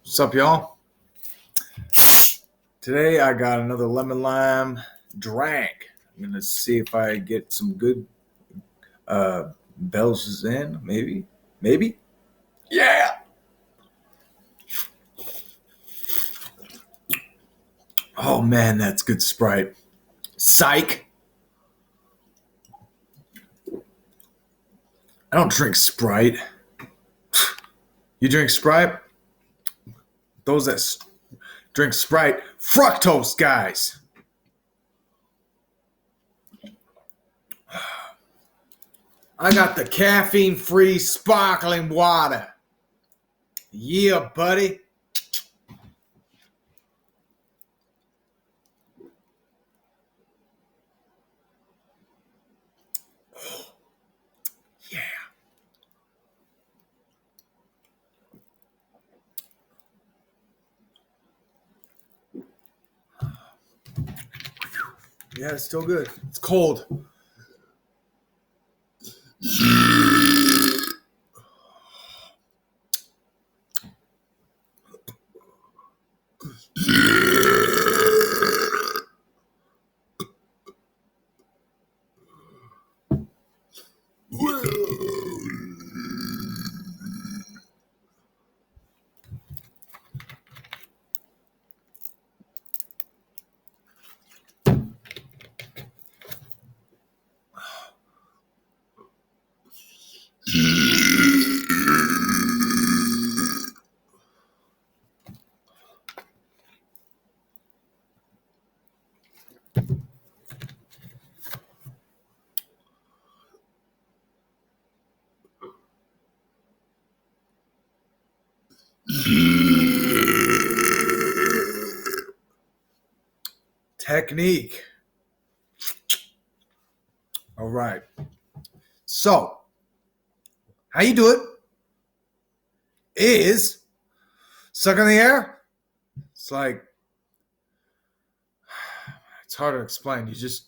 What's up, y'all? Today I got another lemon lime drink. I'm gonna see if I get some good belches in. Maybe. Yeah. Oh man, that's good Sprite. Psych. I don't drink Sprite. You drink Sprite? Those that drink Sprite, fructose guys. I got the caffeine-free sparkling water. Yeah, buddy. Yeah. Yeah, it's still good. It's cold. Technique. All right. So, how you do it is suck on the air. It's like, it's hard to explain. You just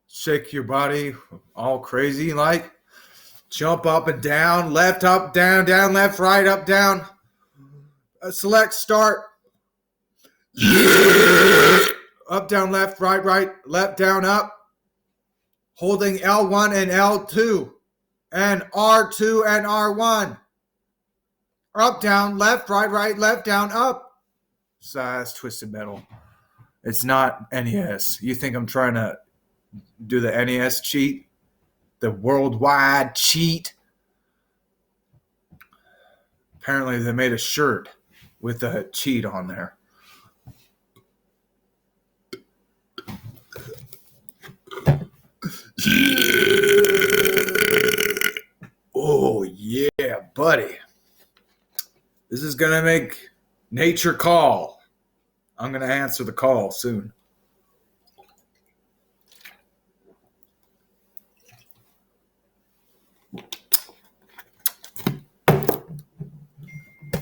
shake your body all crazy, like jump up and down, left, up, down, down, left, right, up, down. Select start. Up, down, left, right, right, left, down, up. Holding L1 and L2 and R2 and R1. Up, down, left, right, right, left, down, up. So that's Twisted Metal. It's not NES. You think I'm trying to do the NES cheat? The worldwide cheat? Apparently they made a shirt with a cheat on there. Oh, yeah, buddy. This is going to make nature call. I'm going to answer the call soon.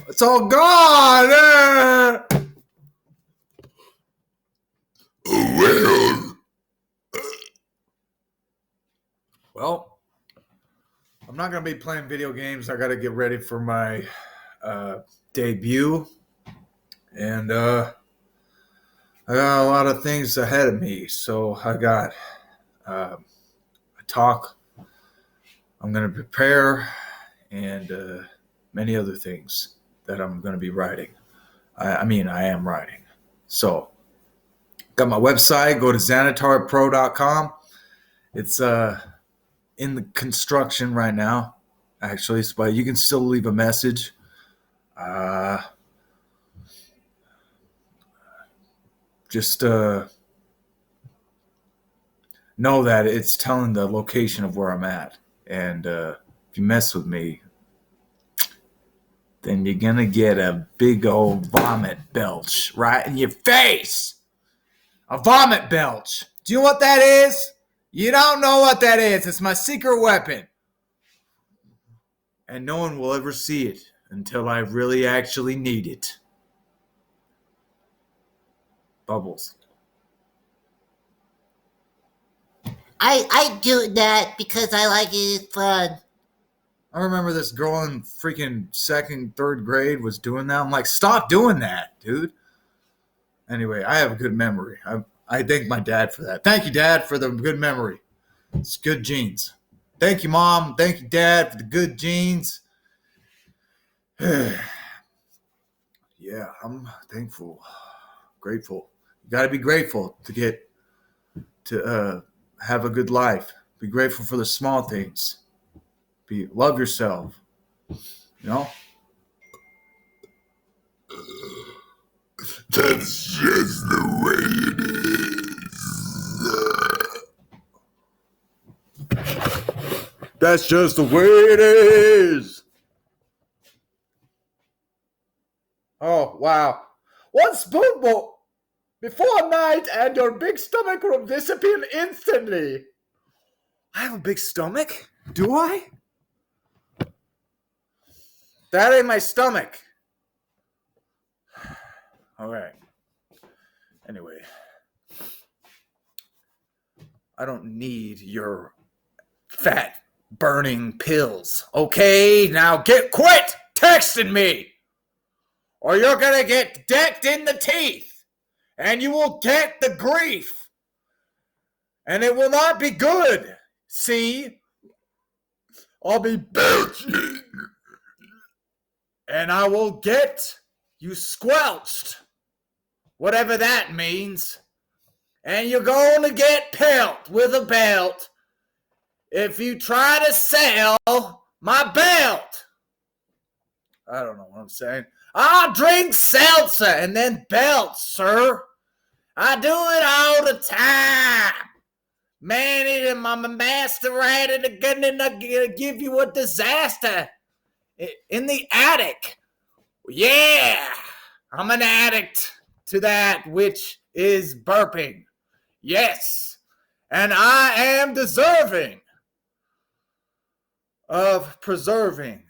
It's all gone. Well, I'm not going to be playing video games. I got to get ready for my debut. And I got a lot of things ahead of me. So I got a talk I'm going to prepare and many other things that I'm going to be writing. I am writing. So got my website. Go to xanatarpro.com. It's in the construction right now, actually, but you can still leave a message. Just know that it's telling the location of where I'm at. And if you mess with me, then you're going to get a big old vomit belch right in your face. A vomit belch. Do you know what that is? You don't know what that is. It's my secret weapon. And no one will ever see it until I really actually need it. Bubbles. I do that because I like it. It's fun. I remember this girl in freaking second, third grade was doing that. I'm like, stop doing that, dude. Anyway, I have a good memory. I thank my dad for that. Thank you, Dad, for the good memory. It's good genes. Thank you, Mom. Thank you, Dad, for the good genes. Yeah, I'm thankful, grateful. You got to be grateful to have a good life. Be grateful for the small things. Love yourself. You know. That's just the way it is. That's just the way it is. Oh, wow. One spoonful before night and your big stomach will disappear instantly. I have a big stomach? Do I? That ain't my stomach. All right. Anyway, I don't need your fat burning pills. Okay, now quit texting me, or you're gonna get decked in the teeth, and you will get the grief, and it will not be good. See, I'll be belching, and I will get you squelched, whatever that means, and you're going to get pelt with a belt if you try to sell my belt. I don't know what I'm saying. I'll drink seltzer and then belt, sir. I do it all the time. Man, it my master right and gonna give you a disaster in the attic. Yeah, I'm an addict to that which is burping. Yes, and I am deserving of preserving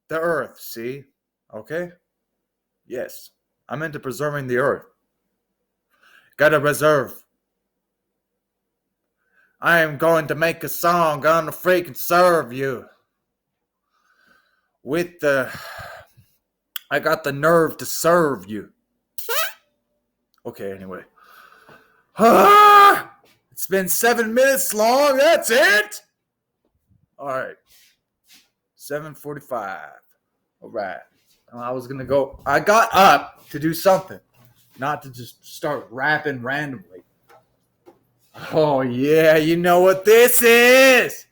the earth, see? Okay? Yes, I'm into preserving the earth. Gotta reserve. I am going to make a song, gonna freaking serve you. I got the nerve to serve you. Okay, anyway. It's been 7 minutes long, that's it? Alright. 7:45. Alright. I got up to do something. Not to just start rapping randomly. Oh yeah, you know what this is?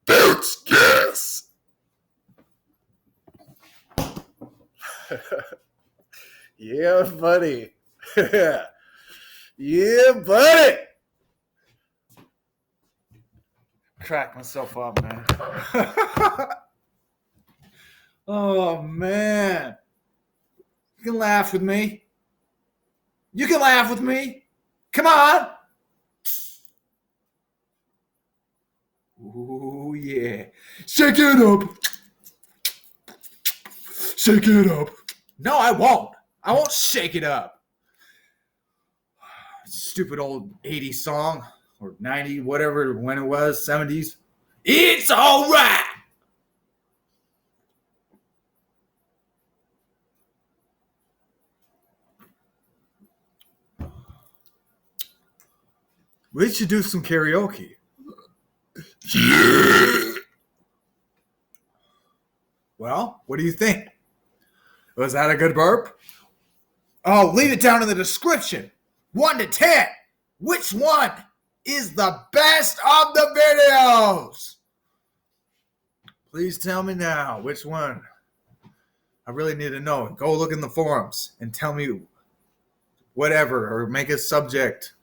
BELCHES. Yeah, buddy. Yeah, buddy. Crack myself up, man. Oh, man. You can laugh with me. You can laugh with me. Come on. Ooh, yeah. Shake it up. Shake it up. No, I won't. I won't shake it up. Stupid old 80s song. Or 90, whatever, when it was, 70s. It's all right. We should do some karaoke. Yeah. Well, what do you think? Was that a good burp? Oh, leave it down in the description. 1 to 10. Which one is the best of the videos? Please tell me now. Which one? I really need to know. Go look in the forums and tell me whatever, or make a subject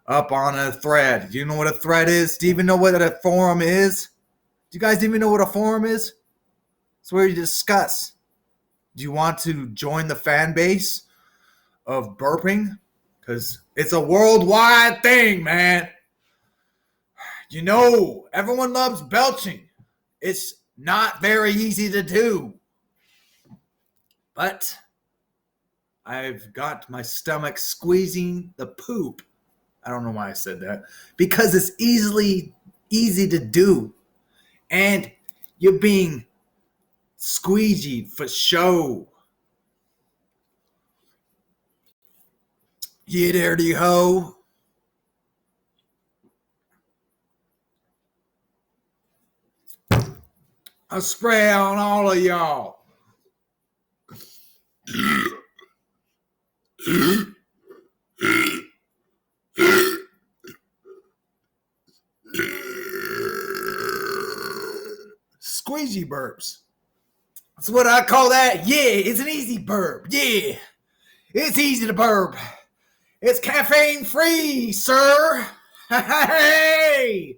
up on a thread. Do you know what a thread is? Do you even know what a forum is? Do you guys even know what a forum is? It's where you discuss. Do you want to join the fan base of burping? Because it's a worldwide thing, man. You know, everyone loves belching. It's not very easy to do. But I've got my stomach squeezing the poop. I don't know why I said that. Because it's easy to do. And you're being squeegeed for show. You dirty hoe. I spray on all of y'all. Squeegee burps. That's what I call that. Yeah, it's an easy burp. Yeah, it's easy to burp. It's caffeine free, sir. Hey,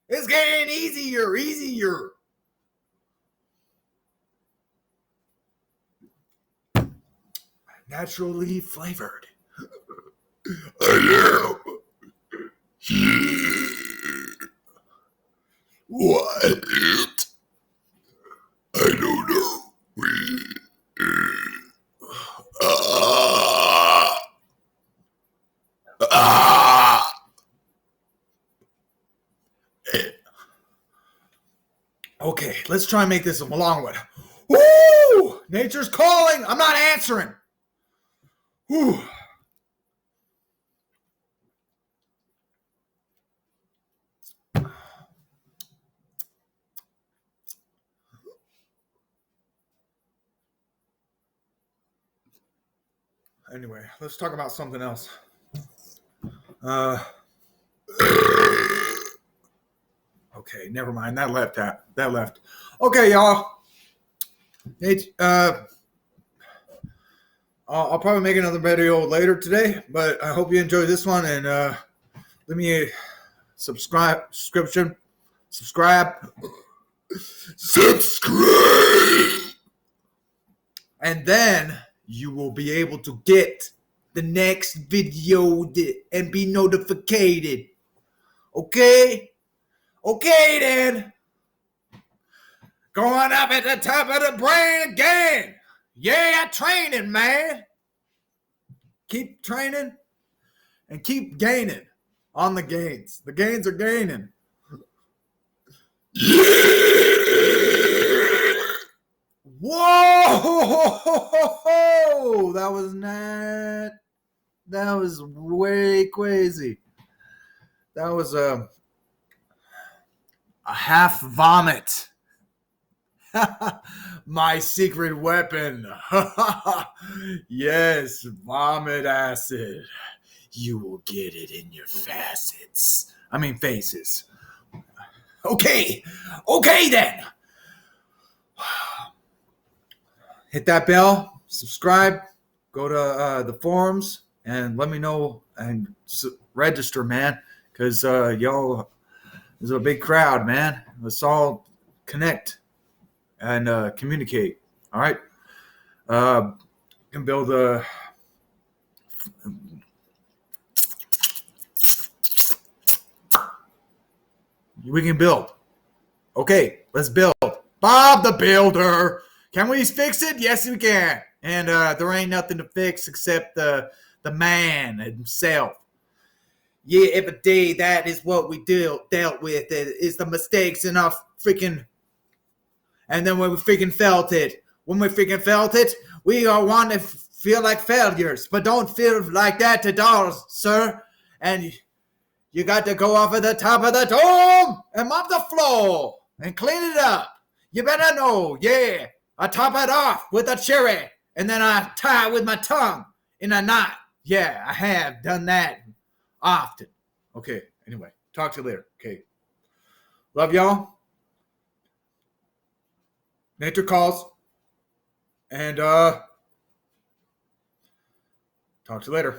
it's getting easier. Naturally flavored. I am. What? I don't know. Okay, let's try and make this a long one. Woo! Nature's calling. I'm not answering. Woo. Anyway, let's talk about something else. Okay, never mind. That left. Okay, y'all. I'll probably make another video later today, but I hope you enjoyed this one, and leave me a subscribe. And then you will be able to get the next video and be notified. Okay? Okay, then. Going up at the top of the brain again. Yeah, training, man. Keep training and keep gaining on the gains. The gains are gaining. Whoa! That was way crazy. That was a half vomit. My secret weapon. Yes, vomit acid. You will get it in your faces. Okay then. Hit that bell, subscribe, go to the forums, and let me know and register, man, because y'all, there's a big crowd, man. Let's all connect and communicate. All right. Can build a. We can build. Okay, let's build. Bob the Builder. Can we fix it? Yes, we can. And there ain't nothing to fix except the man himself. Yeah, every day that is what we dealt with. It is the mistakes in our freaking. And then when we freaking felt it, we all want to feel like failures, but don't feel like that to dolls, sir. And you got to go off at the top of the dome and mop the floor and clean it up. You better know, yeah. I top it off with a cherry, and then I tie it with my tongue in a knot. Yeah, I have done that often. Okay, anyway, talk to you later. Okay. Love y'all. Nature calls. And talk to you later.